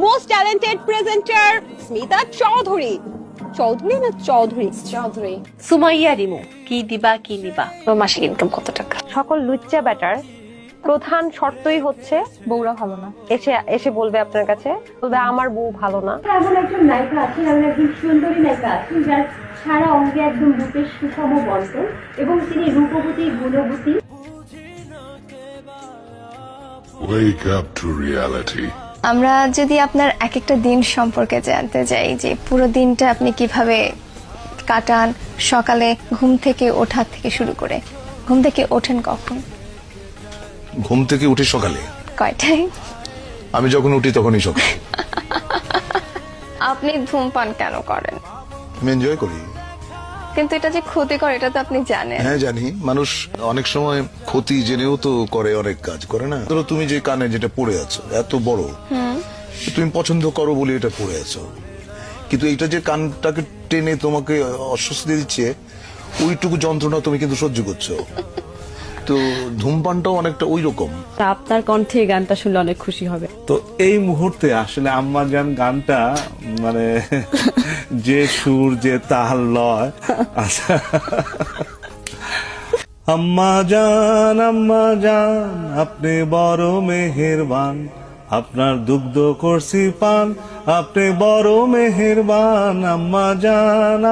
Most talented presenter Smita Chowdhury. Chowdhury না চৌধুরী? চৌধুরী। সুমাইয়া রিমু, কি দিবা কি নিবা? মাসিক ইনকাম কত টাকা? সকল লুচ্চা ব্যাটার প্রধান শর্তই হচ্ছে বউরা ভালো না। এসে এসে বলবে আপনার কাছে, বলবে আমার বউ ভালো না। এমন একজন নায়িকা আছেন, এমন একজন সুন্দরী নায়িকা আছেন যার সারা অঙ্গে একদম রূপের সুষম বন্টন এবং তিনি রূপবতী গুণবতী। Wake up to reality. আমরা যদি আপনার এক একটা দিন সম্পর্কে জানতে চাই, যে পুরো দিনটা আপনি কিভাবে কাটান, সকালে ঘুম থেকে ওঠা থেকে শুরু করে, ঘুম থেকে ওঠেন কখন, ঘুম থেকে উঠি সকালে, কয়টায়? আমি যখন উঠি তখনই সকাল। আপনি ধূমপান কেন করেন? আমি এনজয় করি। কিন্তু এটা যে ক্ষতিকর এটা তো আপনি জানেন। হ্যাঁ জানি, মানুষ অনেক সময় ক্ষতি জেনেও তো করে, অনেক কাজ করে না। ধরো তুমি যে কানে যেটা পড়ে আছো এত বড়, তুমি পছন্দ করো বলে এটা পড়ে আছো, কিন্তু এটা যে কানটাকে টেনে তোমাকে অস্বস্তি দিচ্ছে, ওইটুকু যন্ত্রণা তুমি কিন্তু সহ্য করছো। তো ধূমপানটাও অনেকটা ওই রকম। আপনার কণ্ঠে গানটা শুনলে অনেক খুশি হবে। তো এই মুহূর্তে আসলে আম্মা জান গানটা মানে যে সুর যে তাল লয়, আচ্ছা আম্মা জান আপনি বড় মেহেরবান, আপনার দুগ্ধ করছি পান, আপনি বড় মেহেরবান, আম্মা জান